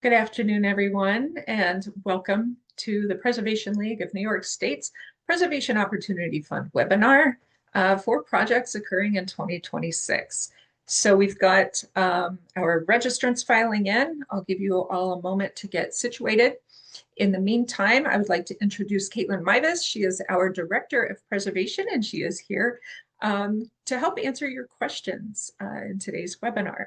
Good afternoon, everyone, and welcome to the Preservation League of New York State's Preservation Opportunity Fund webinar for projects occurring in 2026. So we've got our registrants filing in. I'll give you all a moment to get situated. In the meantime, I would like to introduce Caitlin Mivas. She is our Director of Preservation, and she is here to help answer your questions in today's webinar.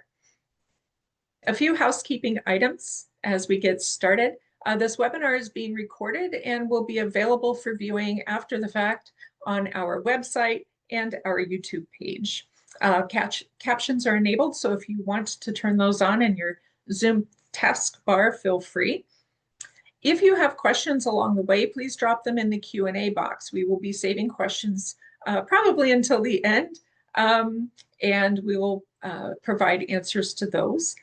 A few housekeeping items as we get started. This webinar is being recorded and will be available for viewing after the fact on our website and our YouTube page. Captions are enabled, so if you want to turn those on in your Zoom taskbar, feel free. If you have questions along the way, please drop them in the Q&A box. We will be saving questions probably until the end, and we will provide answers to those.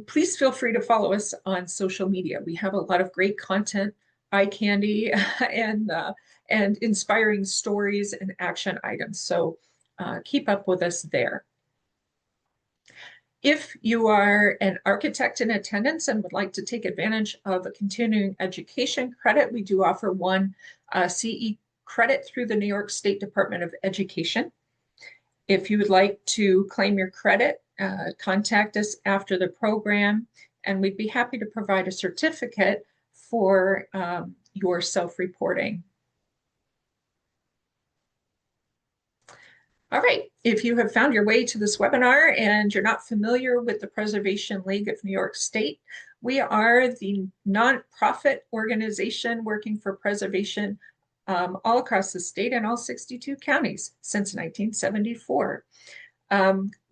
Please feel free to follow us on social media. We have a lot of great content, eye candy, and inspiring stories and action items. So keep up with us there. If you are an architect in attendance and would like to take advantage of a continuing education credit, we do offer one CE credit through the New York State Department of Education. If you would like to claim your credit, contact us after the program, and we'd be happy to provide a certificate for your self-reporting. All right, if you have found your way to this webinar and you're not familiar with the Preservation League of New York State, we are the nonprofit organization working for preservation all across the state and all 62 counties since 1974.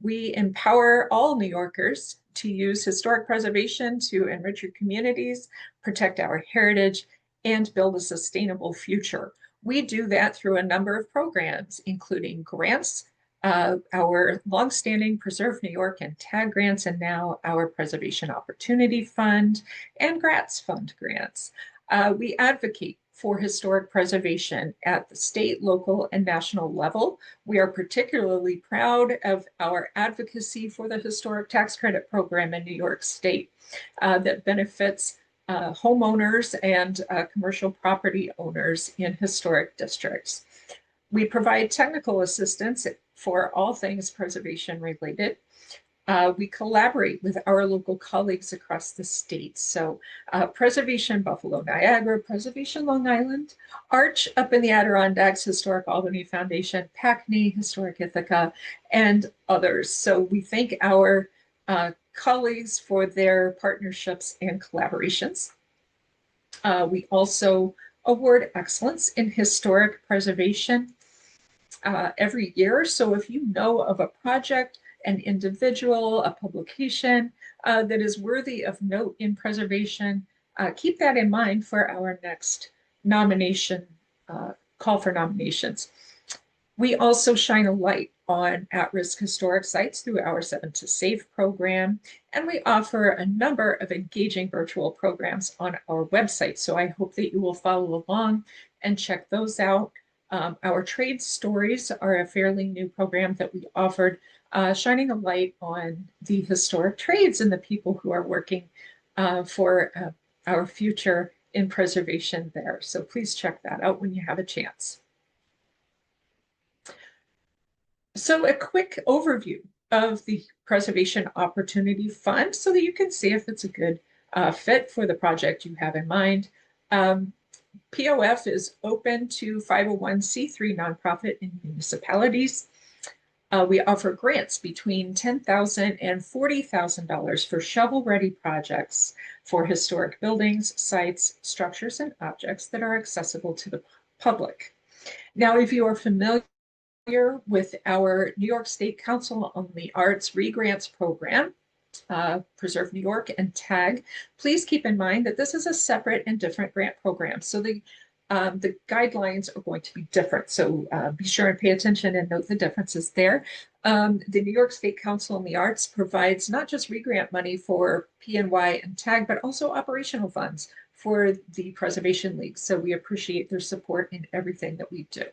We empower all New Yorkers to use historic preservation to enrich your communities, protect our heritage, and build a sustainable future. We do that through a number of programs, including grants, our longstanding Preserve New York and TAG grants, and now our Preservation Opportunity Fund and Gratz Fund grants. We advocate for historic preservation at the state, local, and national level. We are particularly proud of our advocacy for the Historic Tax Credit Program in New York State that benefits homeowners and commercial property owners in historic districts. We provide technical assistance for all things preservation related. We collaborate with our local colleagues across the state. So Preservation Buffalo Niagara, Preservation Long Island, Arch up in the Adirondacks, Historic Albany Foundation, PACNY, Historic Ithaca, and others. So we thank our colleagues for their partnerships and collaborations. We also award excellence in historic preservation every year. So if you know of a project, an individual, a publication that is worthy of note in preservation, keep that in mind for our next nomination, call for nominations. We also shine a light on at-risk historic sites through our 7 to Save program, and we offer a number of engaging virtual programs on our website. So I hope that you will follow along and check those out. Our trade stories are a fairly new program that we offered, shining a light on the historic trades and the people who are working for our future in preservation there. So please check that out when you have a chance. So a quick overview of the Preservation Opportunity Fund so that you can see if it's a good fit for the project you have in mind. POF is open to 501c3 nonprofit in municipalities. We offer grants between $10,000 and $40,000 for shovel-ready projects for historic buildings, sites, structures, and objects that are accessible to the public. Now, if you are familiar with our New York State Council on the Arts ReGrants program, Preserve New York and TAG, please keep in mind that this is a separate and different grant program. So the guidelines are going to be different. So be sure and pay attention and note the differences there. The New York State Council on the Arts provides not just regrant money for PNY and TAG, but also operational funds for the Preservation League. So we appreciate their support in everything that we do.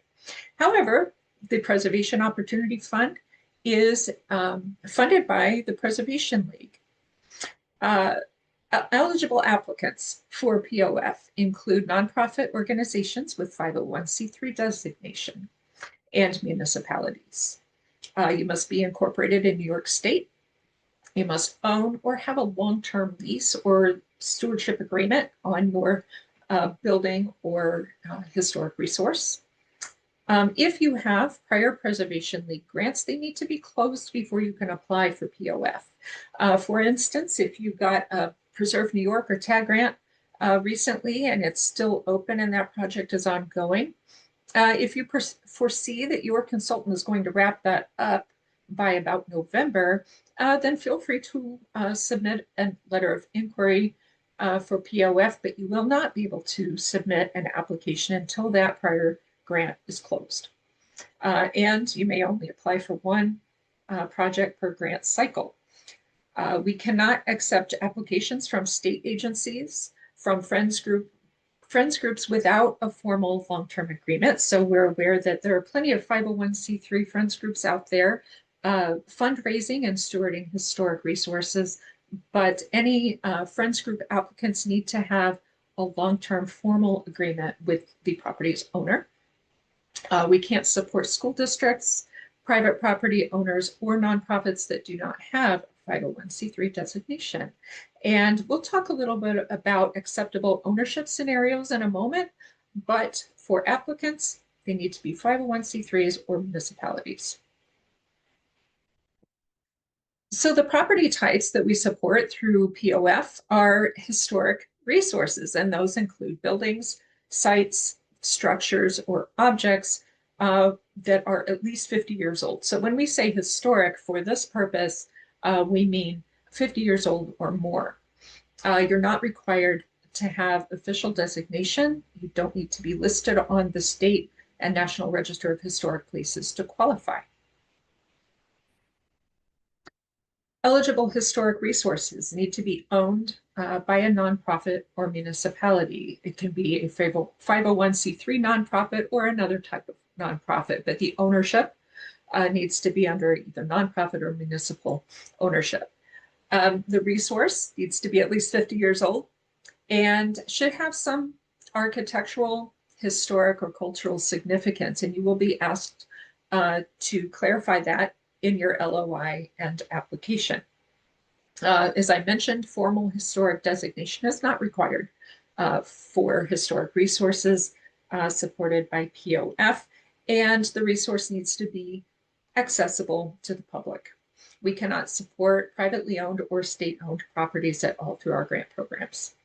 However, the Preservation Opportunity Fund is funded by the Preservation League. Eligible applicants for POF include nonprofit organizations with 501c3 designation and municipalities. You must be incorporated in New York State. You must own or have a long-term lease or stewardship agreement on your building or historic resource. If you have prior Preservation League grants, they need to be closed before you can apply for POF. For instance, if you got a Preserve New York or TAG grant recently and it's still open and that project is ongoing, if you foresee that your consultant is going to wrap that up by about November, then feel free to submit a letter of inquiry for POF, but you will not be able to submit an application until that prior grant is closed. And you may only apply for one project per grant cycle. We cannot accept applications from state agencies, from friends groups without a formal long-term agreement. So we're aware that there are plenty of 501c3 friends groups out there fundraising and stewarding historic resources, but any friends group applicants need to have a long-term formal agreement with the property's owner. We can't support school districts, private property owners, or nonprofits that do not have 501c3 designation. And we'll talk a little bit about acceptable ownership scenarios in a moment, but for applicants, they need to be 501c3s or municipalities. So the property types that we support through POF are historic resources, and those include buildings, sites, structures, or objects that are at least 50 years old. So when we say historic for this purpose, we mean 50 years old or more. You're not required to have official designation. You don't need to be listed on the state and National Register of Historic Places to qualify. Eligible historic resources need to be owned by a nonprofit or municipality. It can be a 501c3 nonprofit or another type of nonprofit, but the ownership needs to be under either nonprofit or municipal ownership. The resource needs to be at least 50 years old and should have some architectural, historic, or cultural significance, and you will be asked to clarify that in your LOI and application. As I mentioned, formal historic designation is not required for historic resources supported by POF, and the resource needs to be accessible to the public. We cannot support privately owned or state-owned properties at all through our grant programs.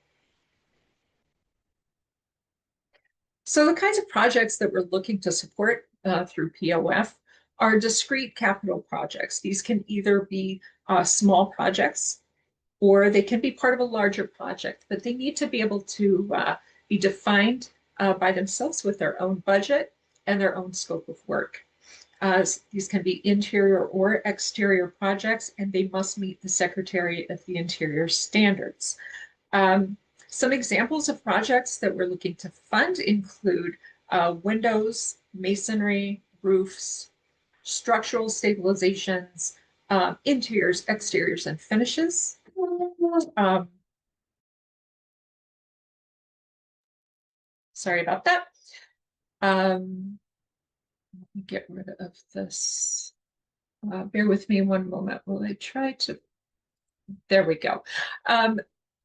So the kinds of projects that we're looking to support through POF are discrete capital projects. These can either be small projects or they can be part of a larger project, but they need to be able to be defined by themselves with their own budget and their own scope of work. These can be interior or exterior projects, and they must meet the Secretary of the Interior standards. Some examples of projects that we're looking to fund include windows, masonry, roofs, structural stabilizations, interiors, exteriors, and finishes. Sorry about that. Let me get rid of this. Bear with me one moment while I try to. There we go.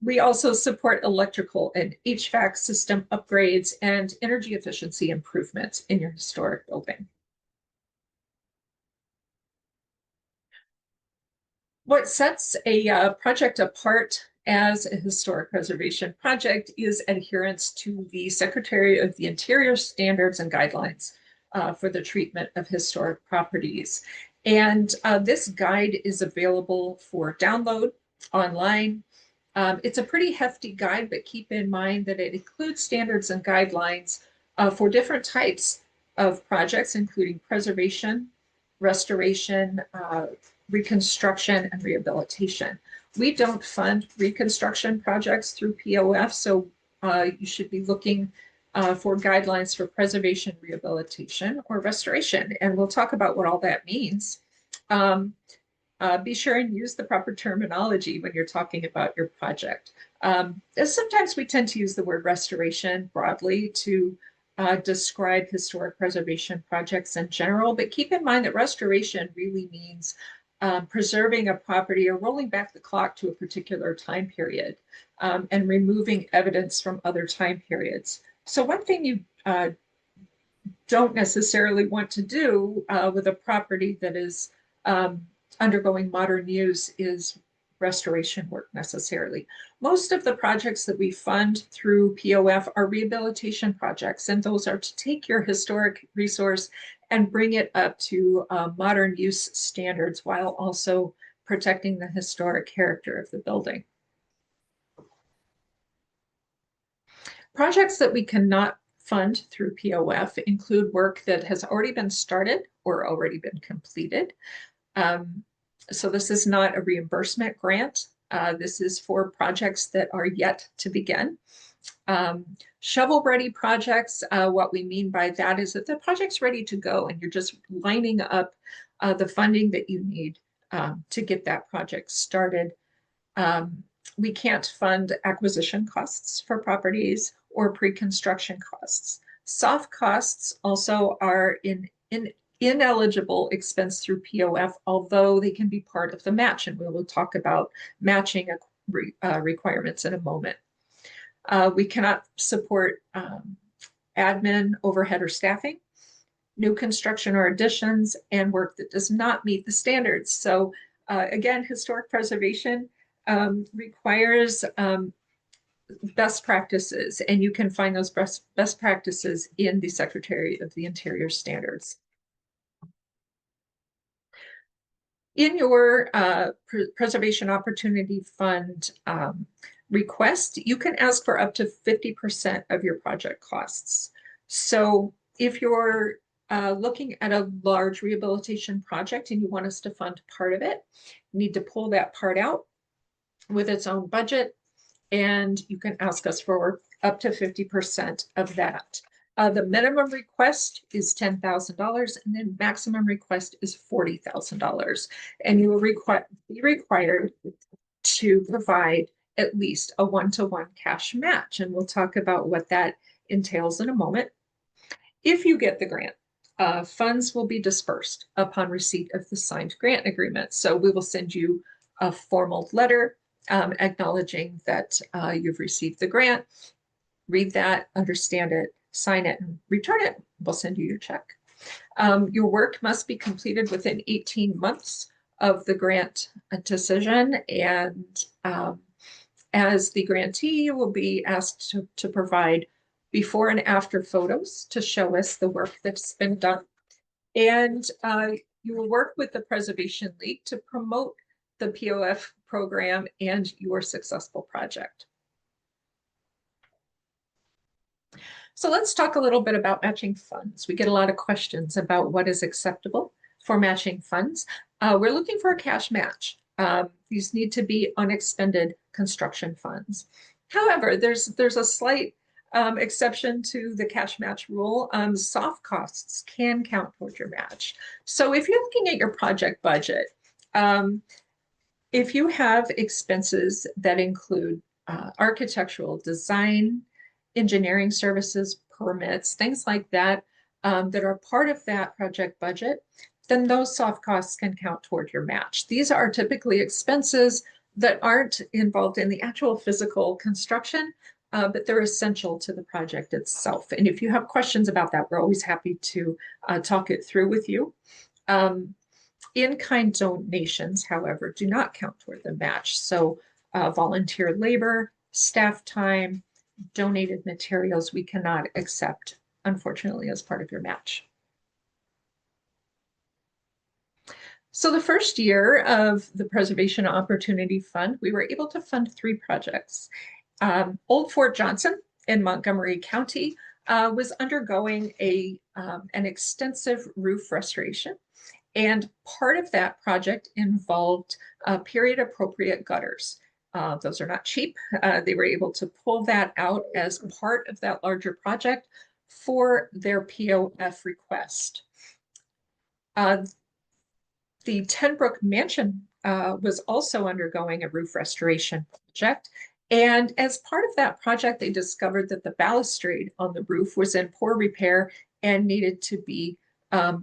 We also support electrical and HVAC system upgrades and energy efficiency improvements in your historic building. What sets a project apart as a historic preservation project is adherence to the Secretary of the Interior standards and guidelines for the treatment of historic properties. And this guide is available for download online. It's a pretty hefty guide, but keep in mind that it includes standards and guidelines for different types of projects, including preservation, restoration, reconstruction, and rehabilitation. We don't fund reconstruction projects through POF, so you should be looking for guidelines for preservation, rehabilitation, or restoration. And we'll talk about what all that means. Be sure and use the proper terminology when you're talking about your project. Sometimes we tend to use the word restoration broadly to describe historic preservation projects in general, but keep in mind that restoration really means preserving a property or rolling back the clock to a particular time period and removing evidence from other time periods. So one thing you don't necessarily want to do with a property that is undergoing modern use is restoration work necessarily. Most of the projects that we fund through POF are rehabilitation projects, and those are to take your historic resource and bring it up to modern use standards while also protecting the historic character of the building. Projects that we cannot fund through POF include work that has already been started or already been completed. So this is not a reimbursement grant. This is for projects that are yet to begin. Shovel-ready projects, what we mean by that is that the project's ready to go and you're just lining up the funding that you need to get that project started. We can't fund acquisition costs for properties or pre-construction costs. Soft costs also are ineligible expense through POF, although they can be part of the match, and we will talk about matching requirements in a moment. We cannot support admin, overhead, or staffing, new construction or additions, and work that does not meet the standards. So again, historic preservation requires best practices, and you can find those best practices in the Secretary of the Interior standards. In your Preservation Opportunity Fund request, you can ask for up to 50% of your project costs. So if you're looking at a large rehabilitation project and you want us to fund part of it, you need to pull that part out with its own budget, and you can ask us for up to 50% of that. The minimum request is $10,000, and then maximum request is $40,000. And you will be required to provide at least a one-to-one cash match. And we'll talk about what that entails in a moment. If you get the grant, funds will be dispersed upon receipt of the signed grant agreement. So we will send you a formal letter acknowledging that you've received the grant. Read that, understand it, sign it, and return it. We'll send you your check. Your work must be completed within 18 months of the grant decision, and as the grantee, you will be asked to provide before and after photos to show us the work that's been done. And you will work with the Preservation League to promote the POF program and your successful project. So let's talk a little bit about matching funds. We get a lot of questions about what is acceptable for matching funds. We're looking for a cash match. These need to be unexpended construction funds. However, there's a slight exception to the cash match rule. Soft costs can count towards your match. So if you're looking at your project budget, if you have expenses that include architectural design, engineering services, permits, things like that, that are part of that project budget, then those soft costs can count toward your match. These are typically expenses that aren't involved in the actual physical construction, but they're essential to the project itself. And if you have questions about that, we're always happy to talk it through with you. In-kind donations, however, do not count toward the match. So volunteer labor, staff time, donated materials, we cannot accept, unfortunately, as part of your match. So the first year of the Preservation Opportunity Fund, we were able to fund 3 projects. Old Fort Johnson in Montgomery County was undergoing an extensive roof restoration. And part of that project involved period-appropriate gutters. Those are not cheap. They were able to pull that out as part of that larger project for their POF request. The Tenbrook Mansion was also undergoing a roof restoration project. And as part of that project, they discovered that the balustrade on the roof was in poor repair and needed to be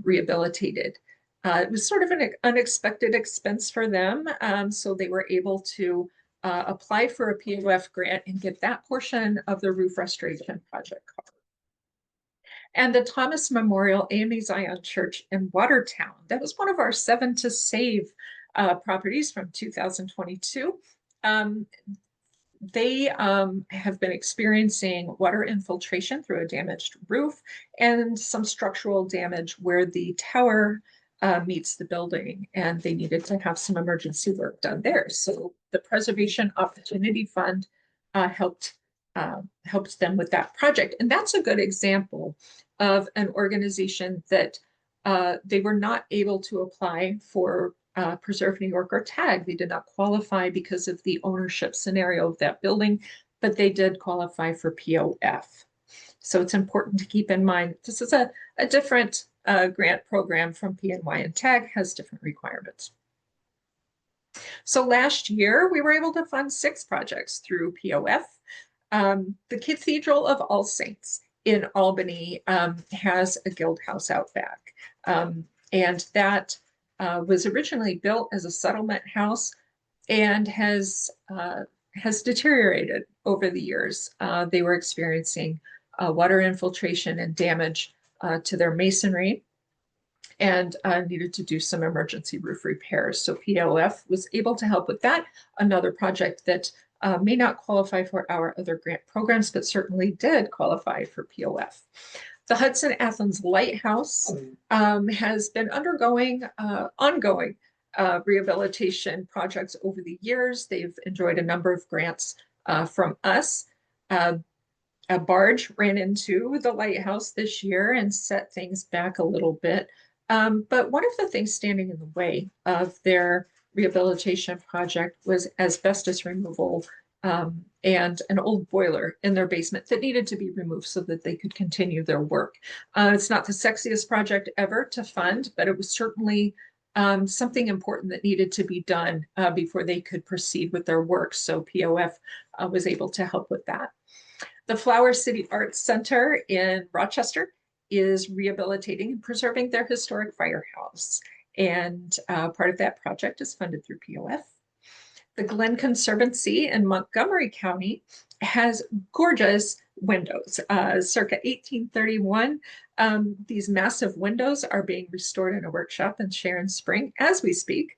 rehabilitated. It was sort of an unexpected expense for them, so they were able to apply for a POF grant and get that portion of the roof restoration project covered. And the Thomas Memorial AME Zion Church in Watertown, that was one of our 7 to Save properties from 2022. They have been experiencing water infiltration through a damaged roof and some structural damage where the tower meets the building, and they needed to have some emergency work done there. So the Preservation Opportunity Fund helped them with that project. And that's a good example of an organization that they were not able to apply for Preserve New York or TAG. They did not qualify because of the ownership scenario of that building, but they did qualify for POF. So it's important to keep in mind, this is a different grant program from PNY, and TAG has different requirements. So last year, we were able to fund 6 projects through POF. The Cathedral of All Saints in Albany has a guild house out back. And that was originally built as a settlement house and has deteriorated over the years. They were experiencing water infiltration and damage to their masonry, and needed to do some emergency roof repairs. So POF was able to help with that. Another project that may not qualify for our other grant programs, but certainly did qualify for POF. The Hudson Athens Lighthouse has been undergoing ongoing rehabilitation projects over the years. They've enjoyed a number of grants from us. A barge ran into the lighthouse this year and set things back a little bit. But one of the things standing in the way of their rehabilitation project was asbestos removal and an old boiler in their basement that needed to be removed so that they could continue their work. It's not the sexiest project ever to fund, but it was certainly something important that needed to be done before they could proceed with their work. So POF was able to help with that. The Flower City Arts Center in Rochester is rehabilitating and preserving their historic firehouse. And part of that project is funded through POF. The Glen Conservancy in Montgomery County has gorgeous windows, circa 1831. These massive windows are being restored in a workshop in Sharon Spring as we speak,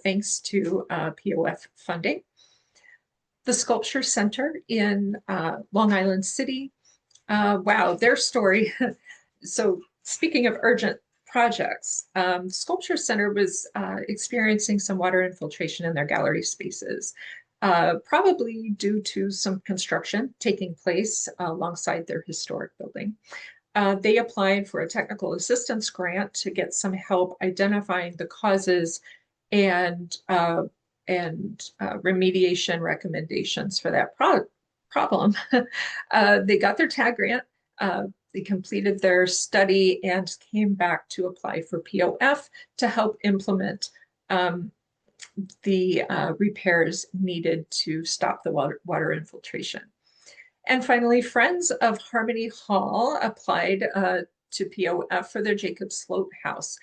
thanks to POF funding. The Sculpture Center in Long Island City, wow, their story. So speaking of urgent projects, Sculpture Center was experiencing some water infiltration in their gallery spaces, probably due to some construction taking place alongside their historic building. They applied for a technical assistance grant to get some help identifying the causes and remediation recommendations for that problem. They got their TAG grant. They completed their study and came back to apply for POF to help implement the repairs needed to stop the water infiltration. And finally, Friends of Harmony Hall applied to POF for their Jacob Sloat House.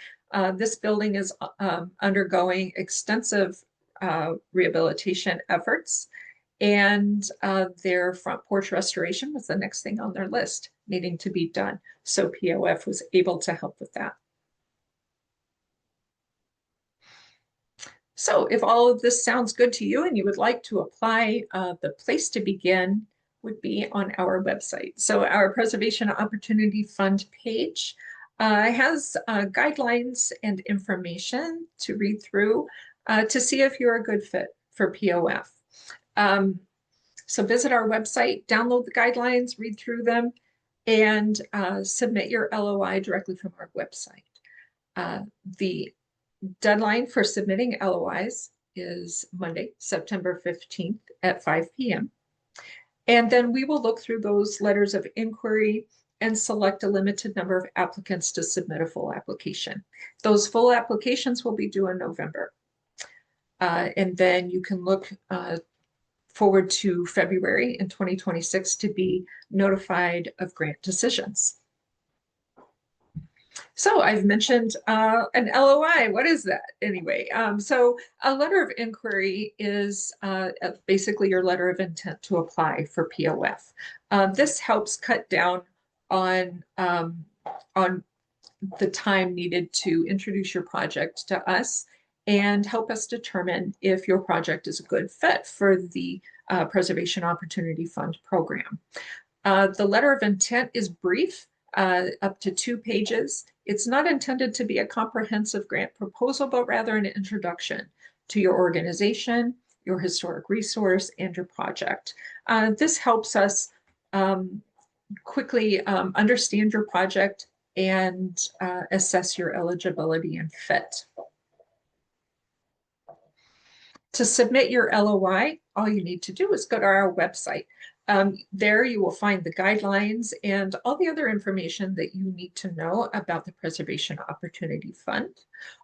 This building is undergoing extensive rehabilitation efforts, and their front porch restoration was the next thing on their list needing to be done. So POF was able to help with that. So if all of this sounds good to you and you would like to apply, the place to begin would be on our website. So our Preservation Opportunity Fund page has guidelines and information to read through to see if you're a good fit for POF. So visit our website, download the guidelines, read through them, and submit your LOI directly from our website. The deadline for submitting LOIs is Monday, September 15th at 5 p.m. And then we will look through those letters of inquiry and select a limited number of applicants to submit a full application. Those full applications will be due in November. And then you can look forward to February in 2026 to be notified of grant decisions. So I've mentioned an LOI. What is that anyway? So a letter of inquiry is basically your letter of intent to apply for POF. This helps cut down on the time needed to introduce your project to us and help us determine if your project is a good fit for the Preservation Opportunity Fund program. The letter of intent is brief, up to 2 pages. It's not intended to be a comprehensive grant proposal, but rather an introduction to your organization, your historic resource, and your project. This helps us quickly understand your project and assess your eligibility and fit. To submit your LOI, all you need to do is go to our website. There you will find the guidelines and all the other information that you need to know about the Preservation Opportunity Fund.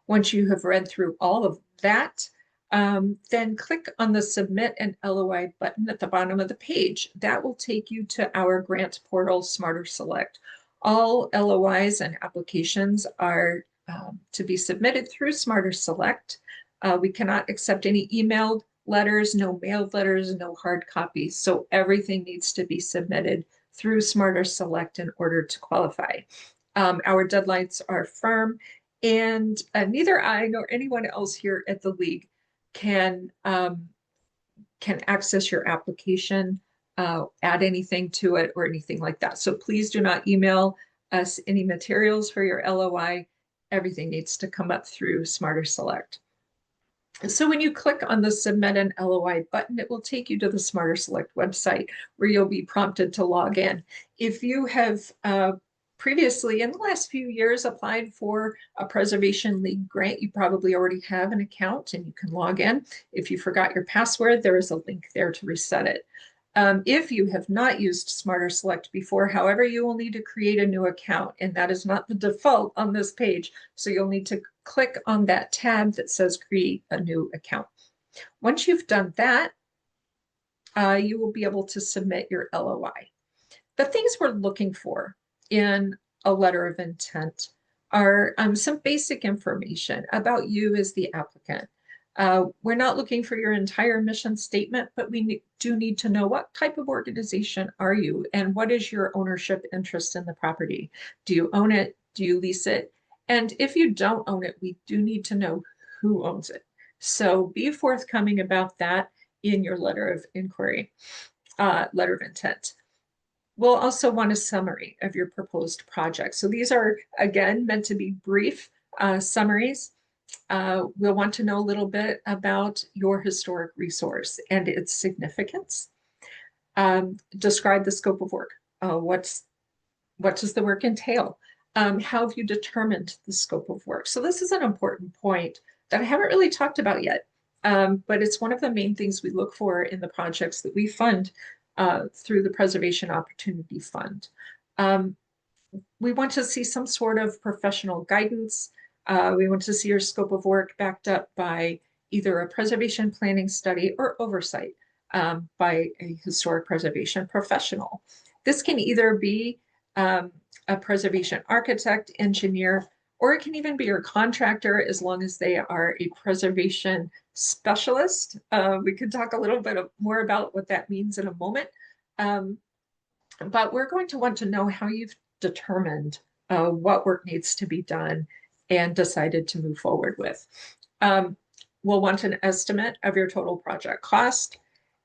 Once you have read through all of that, then click on the Submit an LOI button at the bottom of the page. That will take you to our grant portal, Smarter Select. All LOIs and applications are to be submitted through Smarter Select. We cannot accept any emailed letters, no mailed letters, no hard copies. So everything needs to be submitted through Smarter Select in order to qualify. Our deadlines are firm, and neither I nor anyone else here at the League can access your application, add anything to it or anything like that. So please do not email us any materials for your LOI. Everything needs to come up through Smarter Select. So when you click on the Submit an LOI button, it will take you to the Smarter Select website where you'll be prompted to log in. If you have previously, in the last few years, applied for a Preservation League grant, you probably already have an account and you can log in. If you forgot your password, there is a link there to reset it. If you have not used Smarter Select before, however, you will need to create a new account, and that is not the default on this page. So you'll need to click on that tab that says Create a New Account. Once you've done that, you will be able to submit your LOI. The things we're looking for in a letter of intent are some basic information about you as the applicant. We're not looking for your entire mission statement, but we do need to know what type of organization are you and what is your ownership interest in the property? Do you own it? Do you lease it? And if you don't own it, we do need to know who owns it. So be forthcoming about that in your letter of inquiry, letter of intent. We'll also want a summary of your proposed project. So these are, again, meant to be brief summaries. We'll want to know a little bit about your historic resource and its significance. Describe the scope of work. What does the work entail? How have you determined the scope of work? So this is an important point that I haven't really talked about yet, but it's one of the main things we look for in the projects that we fund through the Preservation Opportunity Fund. We want to see some sort of professional guidance. We want to see your scope of work backed up by either a preservation planning study or oversight by a historic preservation professional. This can either be a preservation architect, engineer, or it can even be your contractor as long as they are a preservation specialist. We could talk a little bit more about what that means in a moment. But we're going to want to know how you've determined what work needs to be done and decided to move forward with. We'll want an estimate of your total project cost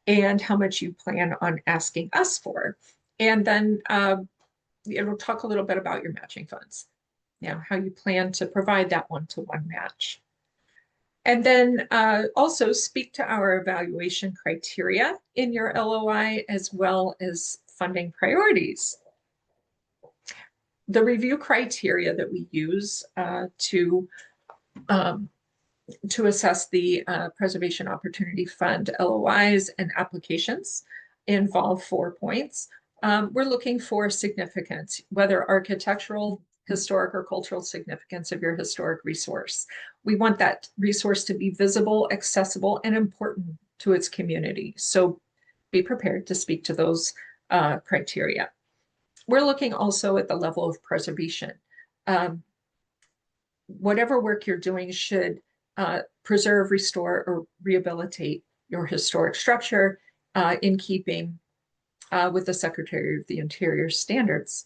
and how much you plan on asking us for. And then it'll talk a little bit about your matching funds, how you plan to provide that one-to-one match. And then also speak to our evaluation criteria in your LOI, as well as funding priorities. The review criteria that we use to assess the Preservation Opportunity Fund LOIs and applications involve 4 points. We're looking for significance, whether architectural, historic, or cultural significance of your historic resource. We want that resource to be visible, accessible, and important to its community. So be prepared to speak to those criteria. We're looking also at the level of preservation. Whatever work you're doing should preserve, restore, or rehabilitate your historic structure in keeping with the Secretary of the Interior standards.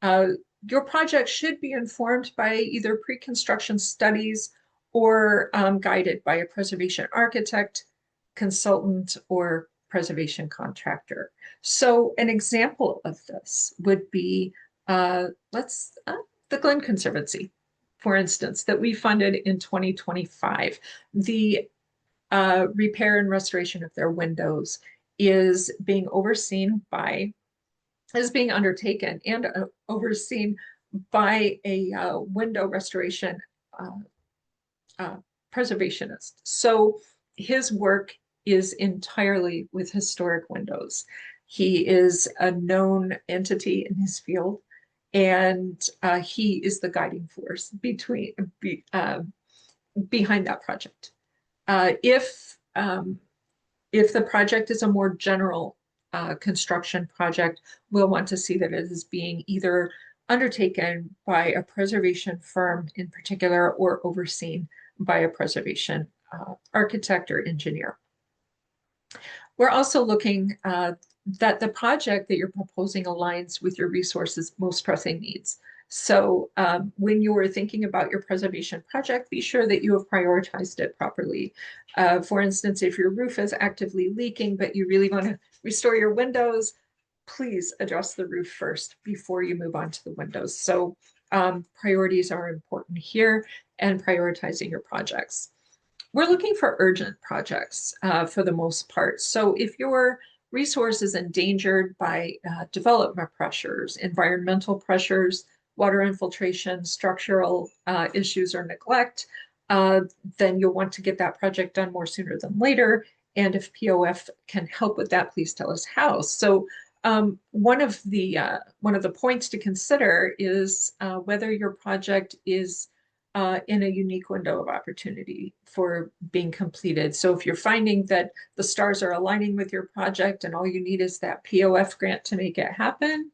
Your project should be informed by either pre-construction studies or guided by a preservation architect, consultant, or preservation contractor. So an example of this would be the Glen Conservancy, for instance, that we funded in 2025. The repair and restoration of their windows is being undertaken and overseen by a window restoration preservationist. So his work is entirely with historic windows. He is a known entity in his field, and he is the guiding force behind that project. If the project is a more general construction project, we'll want to see that it is being either undertaken by a preservation firm in particular or overseen by a preservation architect or engineer. We're also looking that the project that you're proposing aligns with your resources' most pressing needs. So when you are thinking about your preservation project, be sure that you have prioritized it properly. For instance, if your roof is actively leaking, but you really want to restore your windows, please address the roof first before you move on to the windows. So priorities are important here, and prioritizing your projects. We're looking for urgent projects for the most part. So if your resource is endangered by development pressures, environmental pressures, water infiltration, structural issues, or neglect, then you'll want to get that project done more sooner than later. And if POF can help with that, please tell us how. So one of the points to consider is whether your project is in a unique window of opportunity for being completed. So if you're finding that the stars are aligning with your project and all you need is that POF grant to make it happen,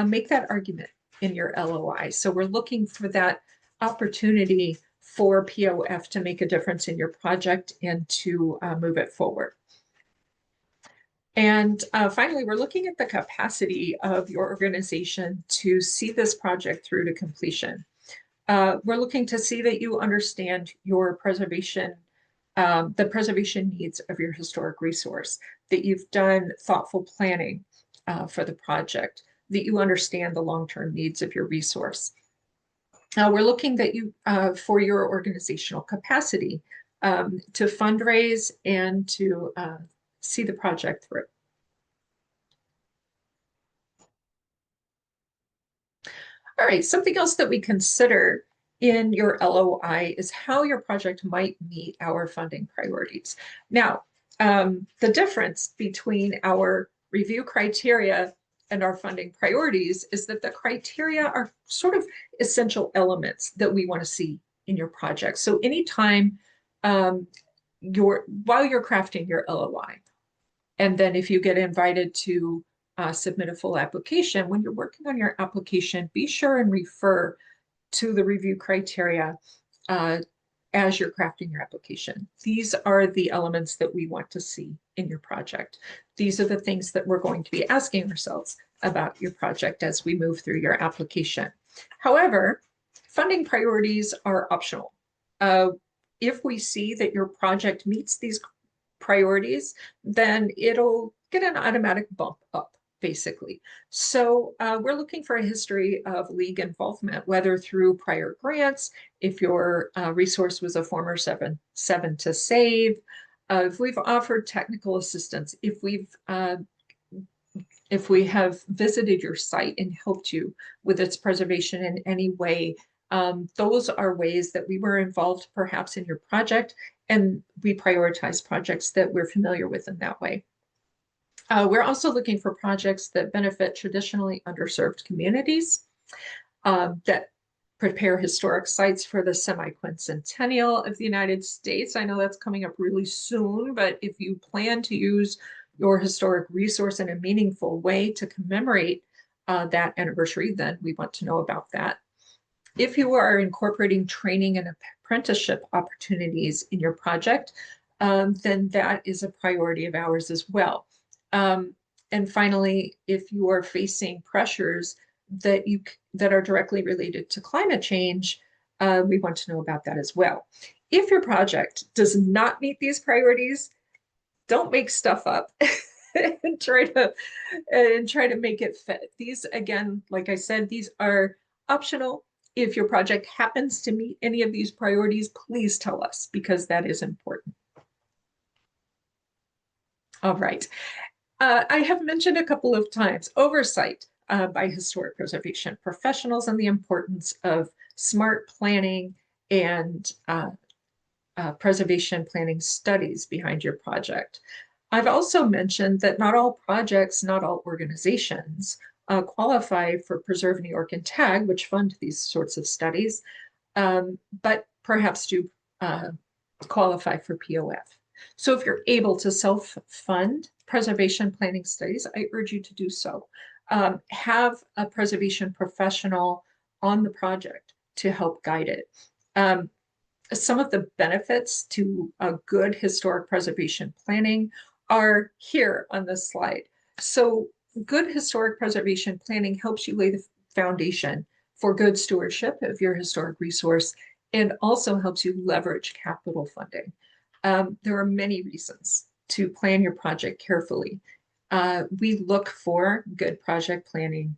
make that argument in your LOI. So we're looking for that opportunity for POF to make a difference in your project and to move it forward. And finally, we're looking at the capacity of your organization to see this project through to completion. We're looking to see that you understand your preservation, the preservation needs of your historic resource, that you've done thoughtful planning for the project, that you understand the long-term needs of your resource. We're looking that you for your organizational capacity to fundraise and to see the project through. All right, something else that we consider in your LOI is how your project might meet our funding priorities. Now, the difference between our review criteria and our funding priorities is that the criteria are sort of essential elements that we want to see in your project. So anytime while you're crafting your LOI, and then if you get invited to submit a full application, when you're working on your application, be sure and refer to the review criteria as you're crafting your application. These are the elements that we want to see in your project. These are the things that we're going to be asking ourselves about your project as we move through your application. However, funding priorities are optional. If we see that your project meets these priorities, then it'll get an automatic bump up, basically. So we're looking for a history of league involvement, whether through prior grants, if your resource was a former 7 to save, if we've offered technical assistance, if we have visited your site and helped you with its preservation in any way. Those are ways that we were involved perhaps in your project, and we prioritize projects that we're familiar with in that way. We're also looking for projects that benefit traditionally underserved communities, that prepare historic sites for the semi-quincentennial of the United States. I know that's coming up really soon, but if you plan to use your historic resource in a meaningful way to commemorate that anniversary, then we want to know about that. If you are incorporating training and apprenticeship opportunities in your project, then that is a priority of ours as well. And finally, if you are facing pressures that are directly related to climate change, we want to know about that as well. If your project does not meet these priorities, don't make stuff up and try to make it fit. These, again, like I said, these are optional. If your project happens to meet any of these priorities, please tell us, because that is important. All right. I have mentioned a couple of times oversight by historic preservation professionals and the importance of smart planning and preservation planning studies behind your project. I've also mentioned that not all projects, not all organizations qualify for Preserve New York and TAG, which fund these sorts of studies, but perhaps do qualify for POF. So if you're able to self-fund preservation planning studies, I urge you to do so. Have a preservation professional on the project to help guide it. Some of the benefits to a good historic preservation planning are here on this slide. So good historic preservation planning helps you lay the foundation for good stewardship of your historic resource, and also helps you leverage capital funding. There are many reasons to plan your project carefully. We look for good project planning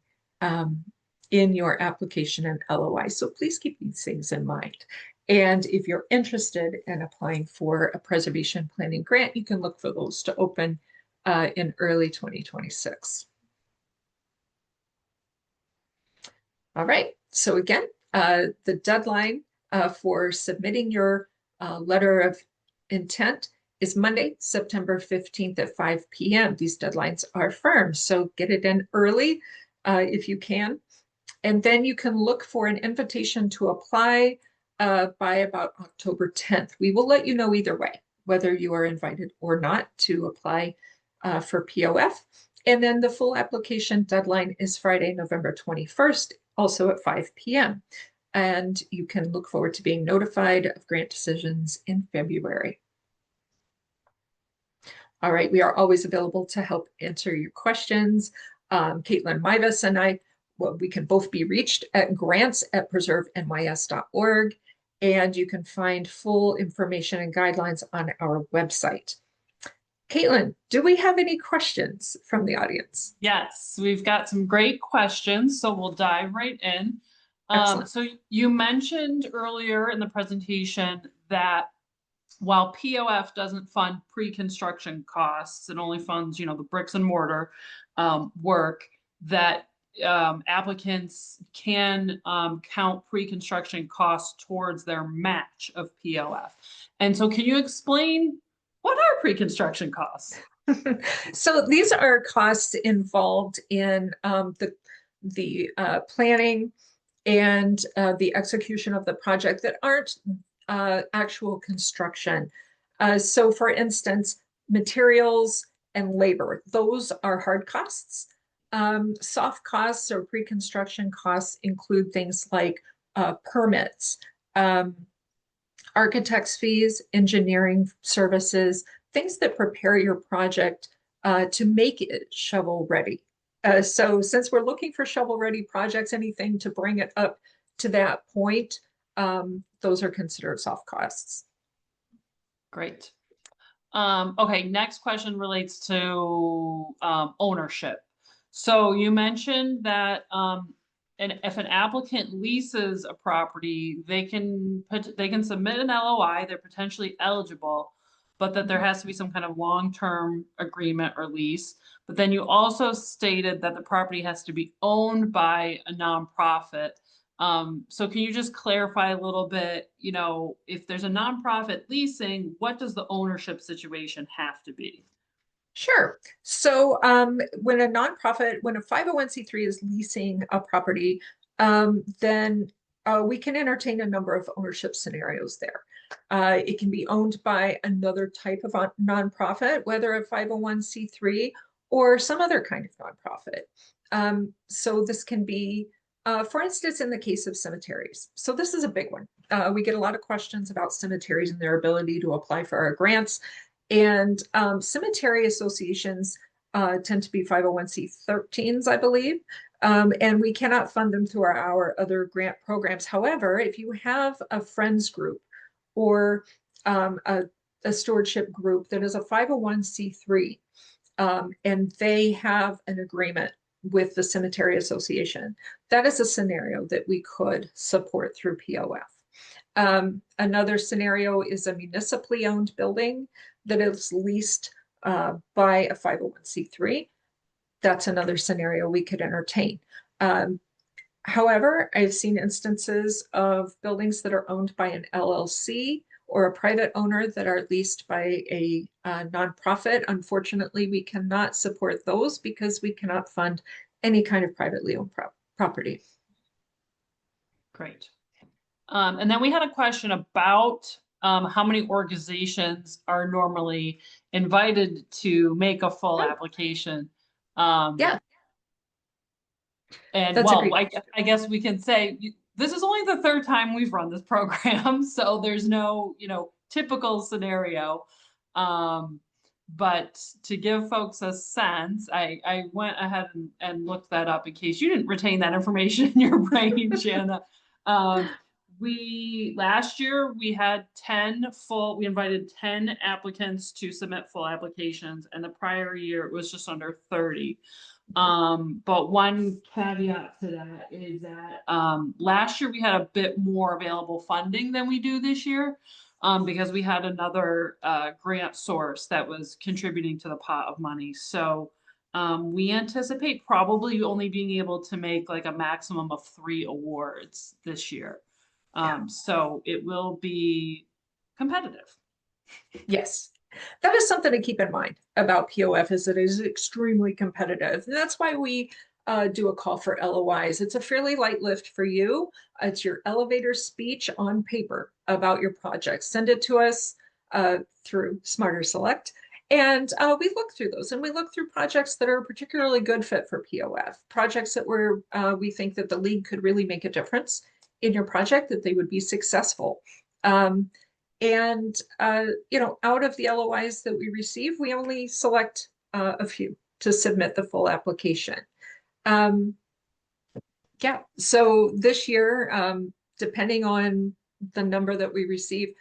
in your application and LOI. So please keep these things in mind. And if you're interested in applying for a preservation planning grant, you can look for those to open in early 2026. All right, so again, the deadline for submitting your letter of intent is Monday, September 15th at 5 p.m. These deadlines are firm, so get it in early if you can. And then you can look for an invitation to apply by about October 10th. We will let you know either way, whether you are invited or not to apply for POF. And then the full application deadline is Friday, November 21st, also at 5 p.m. And you can look forward to being notified of grant decisions in February. All right, we are always available to help answer your questions. Caitlin Mivas and I, well, we can both be reached at grants@preservenys.org, and you can find full information and guidelines on our website. Caitlin, do we have any questions from the audience? Yes, we've got some great questions, so we'll dive right in. So you mentioned earlier in the presentation that while POF doesn't fund pre-construction costs, it only funds, the bricks and mortar work, that applicants can count pre-construction costs towards their match of POF. And so can you explain what are pre-construction costs? So these are costs involved in the planning and the execution of the project that aren't actual construction. So for instance, materials and labor, those are hard costs. Soft costs or pre-construction costs include things like permits, architect's fees, engineering services, things that prepare your project to make it shovel ready. So since we're looking for shovel ready projects, anything to bring it up to that point, those are considered soft costs. Great. Okay, next question relates to ownership. So you mentioned that and if an applicant leases a property, they can submit an LOI, they're potentially eligible, but that there has to be some kind of long-term agreement or lease. But then you also stated that the property has to be owned by a nonprofit. So can you just clarify a little bit, if there's a nonprofit leasing, what does the ownership situation have to be? Sure. So when a 501c3 is leasing a property, then we can entertain a number of ownership scenarios there. It can be owned by another type of nonprofit, whether a 501c3 or some other kind of nonprofit. So this can be, for instance, in the case of cemeteries. So this is a big one. We get a lot of questions about cemeteries and their ability to apply for our grants. And cemetery associations tend to be 501c13s, I believe, and we cannot fund them through our other grant programs. However, if you have a friends group or a stewardship group that is a 501c3, and they have an agreement with the cemetery association, that is a scenario that we could support through POF. Another scenario is a municipally owned building that is leased by a 501c3. That's another scenario we could entertain. However, I've seen instances of buildings that are owned by an LLC or a private owner that are leased by a nonprofit. Unfortunately, we cannot support those because we cannot fund any kind of privately owned property. Great. And then we had a question about how many organizations are normally invited to make a full application. Yeah, And that's a well, great I guess we can say this is only the third time we've run this program, so there's no, typical scenario. But to give folks a sense, I went ahead and looked that up in case you didn't retain that information in your brain, Jana. Last year we had we invited 10 applicants to submit full applications, and the prior year it was just under 30. But one caveat to that is that last year we had a bit more available funding than we do this year, because we had another grant source that was contributing to the pot of money. So we anticipate probably only being able to make like a maximum of 3 awards this year. So it will be competitive. Yes, that is something to keep in mind about POF, is that it is extremely competitive. And that's why we do a call for LOIs. It's a fairly light lift for you. It's your elevator speech on paper about your project. Send it to us through Smarter Select. And we look through those, and we look through projects that are a particularly good fit for POF, projects that we think that the league could really make a difference in your project, that they would be successful. And out of the LOIs that we receive, we only select a few to submit the full application. Yeah, so this year, depending on the number that we receive,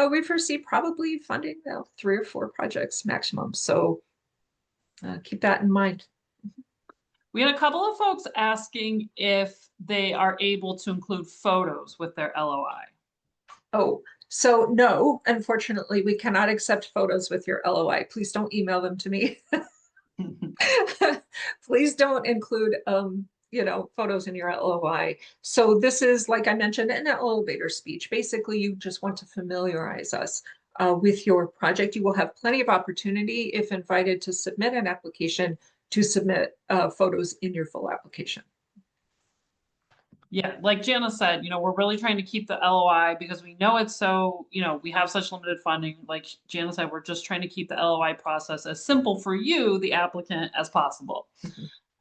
we've received probably funding 3 or 4 projects maximum. So keep that in mind. We had a couple of folks asking if they are able to include photos with their LOI. Oh, so no, unfortunately, we cannot accept photos with your LOI. Please don't email them to me. Please don't include photos in your LOI. So this is, like I mentioned, an elevator speech. Basically, you just want to familiarize us with your project. You will have plenty of opportunity, if invited, to submit an application, to submit photos in your full application. Yeah, like Jana said, we're really trying to keep the LOI because we know it's so, we have such limited funding. Like Jana said, we're just trying to keep the LOI process as simple for you, the applicant, as possible.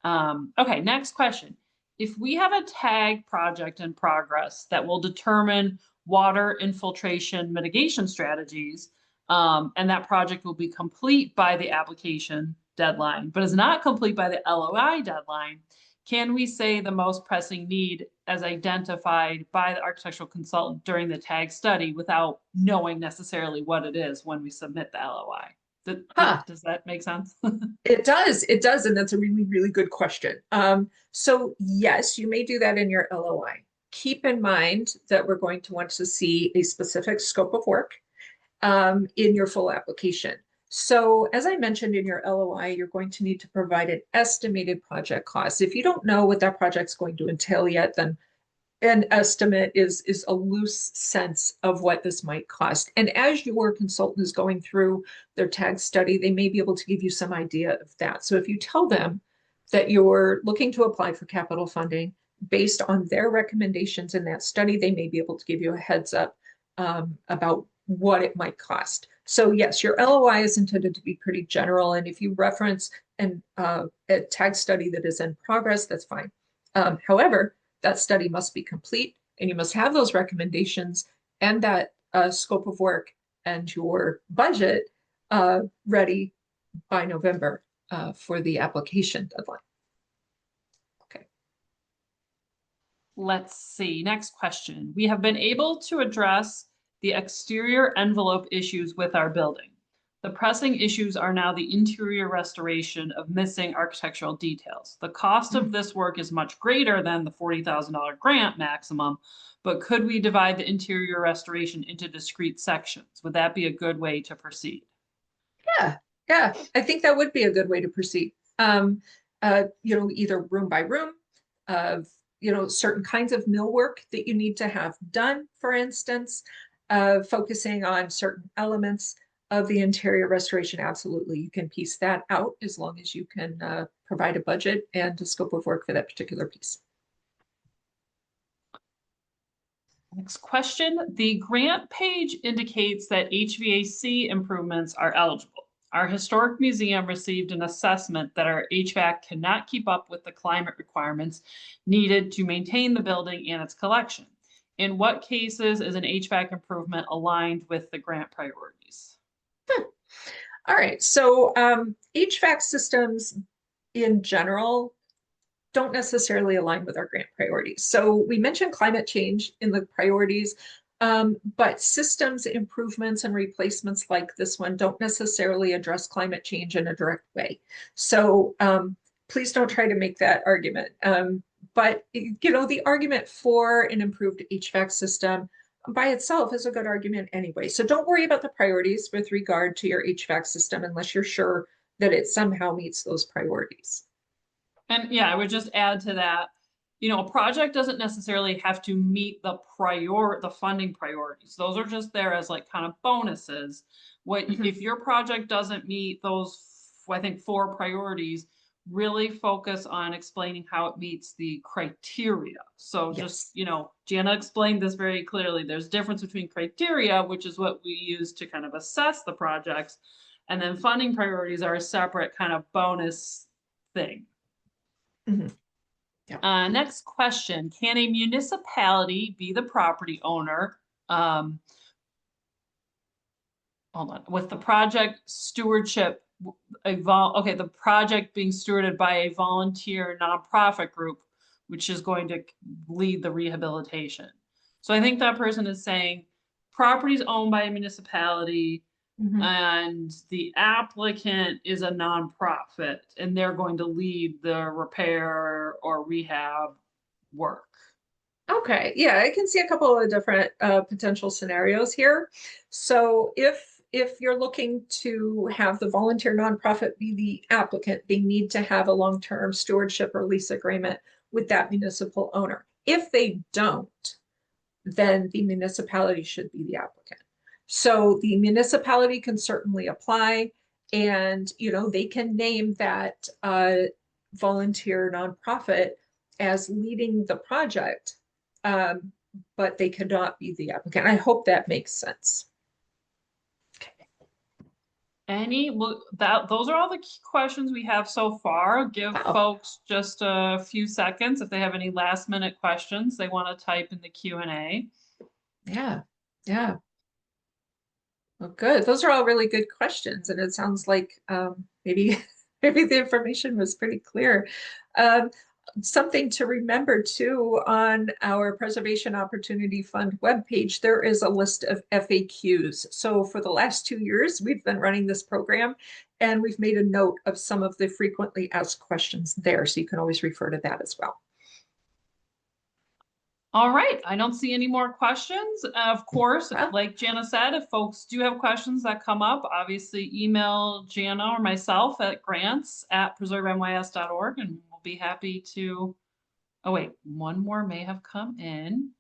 Okay, next question. If we have a TAG project in progress that will determine water infiltration mitigation strategies, and that project will be complete by the application deadline, but is not complete by the LOI deadline, can we say the most pressing need as identified by the architectural consultant during the TAG study without knowing necessarily what it is when we submit the LOI? Does that make sense? It does. And that's a really, really good question. So yes, you may do that in your LOI. Keep in mind that we're going to want to see a specific scope of work in your full application. So as I mentioned, in your LOI, you're going to need to provide an estimated project cost. If you don't know what that project's going to entail yet, then an estimate is a loose sense of what this might cost. And as your consultant is going through their tag study, they may be able to give you some idea of that. So if you tell them that you're looking to apply for capital funding based on their recommendations in that study, they may be able to give you a heads up about what it might cost. So yes, your LOI is intended to be pretty general. And if you reference a tag study that is in progress, that's fine. However, that study must be complete and you must have those recommendations and that scope of work and your budget ready by November for the application deadline. Okay. Let's see, next question. We have been able to address the exterior envelope issues with our building. The pressing issues are now the interior restoration of missing architectural details. The cost of this work is much greater than the $40,000 grant maximum, but could we divide the interior restoration into discrete sections? Would that be a good way to proceed? Yeah, I think that would be a good way to proceed. Either room by room, certain kinds of millwork that you need to have done, for instance, focusing on certain elements of the interior restoration. Absolutely, you can piece that out as long as you can provide a budget and a scope of work for that particular piece. Next question. The grant page indicates that HVAC improvements are eligible. Our historic museum received an assessment that our HVAC cannot keep up with the climate requirements needed to maintain the building and its collection. In what cases is an HVAC improvement aligned with the grant priorities? All right, so HVAC systems in general don't necessarily align with our grant priorities. So we mentioned climate change in the priorities, but systems improvements and replacements like this one don't necessarily address climate change in a direct way. So please don't try to make that argument. But the argument for an improved HVAC system by itself is a good argument anyway. So don't worry about the priorities with regard to your HVAC system unless you're sure that it somehow meets those priorities. And yeah, I would just add to that, a project doesn't necessarily have to meet the funding priorities. Those are just there as like kind of bonuses. If your project doesn't meet those, I think, 4 priorities, really focus on explaining how it meets the criteria. So just, Jana explained this very clearly. There's difference between criteria, which is what we use to kind of assess the projects, and then funding priorities are a separate kind of bonus thing. Mm-hmm. Yeah. Next question. Can a municipality be the property owner hold on, with the project stewardship, the project being stewarded by a volunteer nonprofit group, which is going to lead the rehabilitation? So I think that person is saying property is owned by a municipality, and the applicant is a nonprofit, and they're going to lead the repair or rehab work. Okay, yeah, I can see a couple of different potential scenarios here. So if you're looking to have the volunteer nonprofit be the applicant, they need to have a long-term stewardship or lease agreement with that municipal owner. If they don't, then the municipality should be the applicant. So the municipality can certainly apply, and they can name that volunteer nonprofit as leading the project, but they cannot be the applicant. I hope that makes sense. Those are all the key questions we have so far. Give folks just a few seconds if they have any last minute questions they want to type in the Q&A. Yeah. Well, good. Those are all really good questions, and it sounds like maybe the information was pretty clear. Something to remember too, on our Preservation Opportunity Fund webpage, there is a list of FAQs. So for the last 2 years, we've been running this program, and we've made a note of some of the frequently asked questions there. So you can always refer to that as well. All right, I don't see any more questions. Of course, like Jana said, if folks do have questions that come up, obviously email Jana or myself at grants@preservemys.org, and we'll be happy to Oh wait, one more may have come in.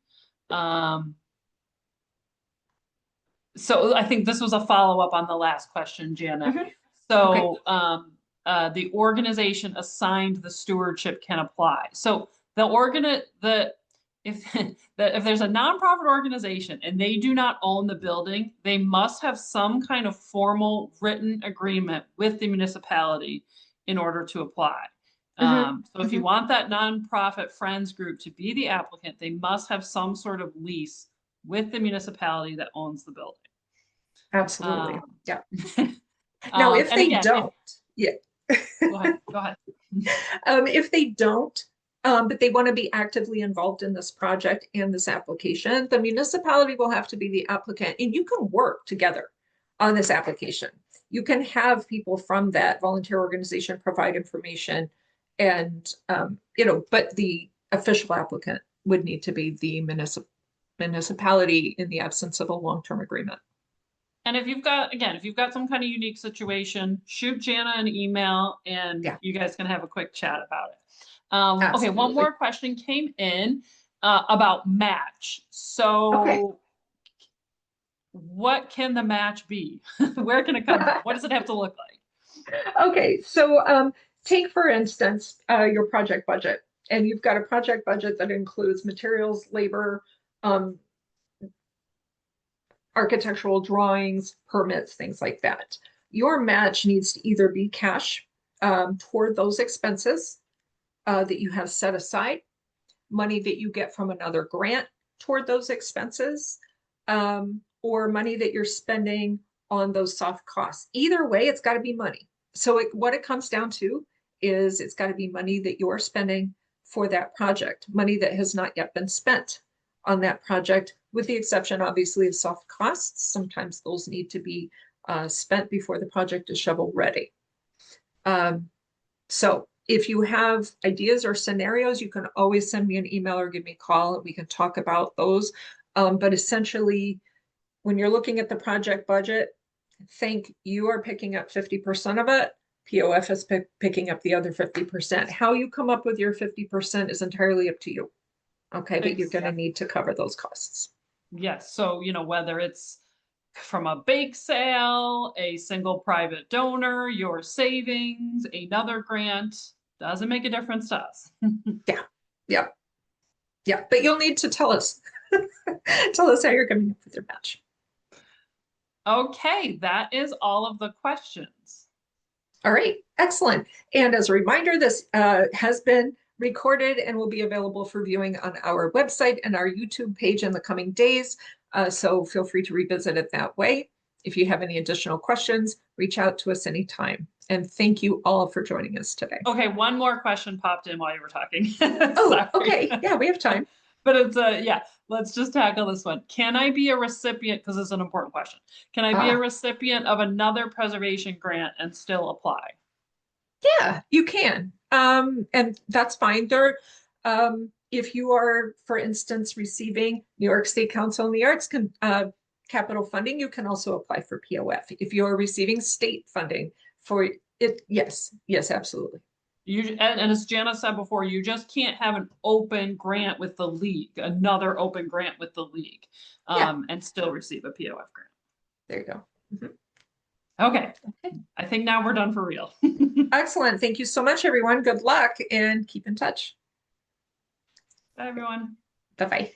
So I think this was a follow-up on the last question, Jana. Mhm. Okay. So, the organization assigned the stewardship can apply. So if, if there's a nonprofit organization and they do not own the building, they must have some kind of formal written agreement with the municipality in order to apply. Mhm. So if you Mhm. want that nonprofit friends group to be the applicant, they must have some sort of lease with the municipality that owns the building. Absolutely. Um, Yeah. Now, if and they again, don't, yeah. go ahead, go ahead. If they don't, but they want to be actively involved in this project and this application, the municipality will have to be the applicant, and you can work together on this application. You can have people from that volunteer organization provide information, and but the official applicant would need to be the municipality in the absence of a long-term agreement. And if you've got, again, if you've got some kind of unique situation, shoot Jana an email and Yeah, you guys can have a quick chat about it. Okay, one absolutely. more question came in about match. Okay. So what can the match be? Where can it come from? What does it have to look like? Okay, so take for instance your project budget, and you've got a project budget that includes materials, labor, um, architectural drawings, permits, things like that. Your match needs to either be cash toward those expenses that you have set aside, money that you get from another grant toward those expenses, or money that you're spending on those soft costs. Either way, it's got to be money. So what it comes down to is it's got to be money that you're spending for that project, money that has not yet been spent on that project, with the exception, obviously, of soft costs. Sometimes those need to be spent before the project is shovel ready. So if you have ideas or scenarios, you can always send me an email or give me a call and we can talk about those. But essentially, when you're looking at the project budget, think you are picking up 50% of it. POF is picking up the other 50%. How you come up with your 50% is entirely up to you. Okay, but you're going to need to cover those costs. Yes, so whether it's from a bake sale, a single private donor, your savings, another grant, doesn't make a difference to us. Yeah, yeah, yeah. But you'll need to tell us, tell us how you're coming up with your match. Okay, that is all of the questions. All right, excellent. And as a reminder, this has been recorded and will be available for viewing on our website and our YouTube page in the coming days. So feel free to revisit it that way. If you have any additional questions, reach out to us anytime. And thank you all for joining us today. Okay, one more question popped in while you were talking. Oh, okay. Yeah, we have time. But it's yeah, let's just tackle this one. Can I be a recipient, because it's an important question. Can I be a recipient of another preservation grant and still apply? Yeah, you can. And that's fine. If you are, for instance, receiving New York State Council on the Arts capital funding, you can also apply for POF. If you're receiving state funding for it, yes, absolutely. And as Jana said before, you just can't have an open grant with the league, another open grant with the league, and still receive a POF grant. There you go. Mm-hmm. Okay. I think now we're done for real. Excellent. Thank you so much, everyone. Good luck and keep in touch. Bye, everyone. Bye-bye.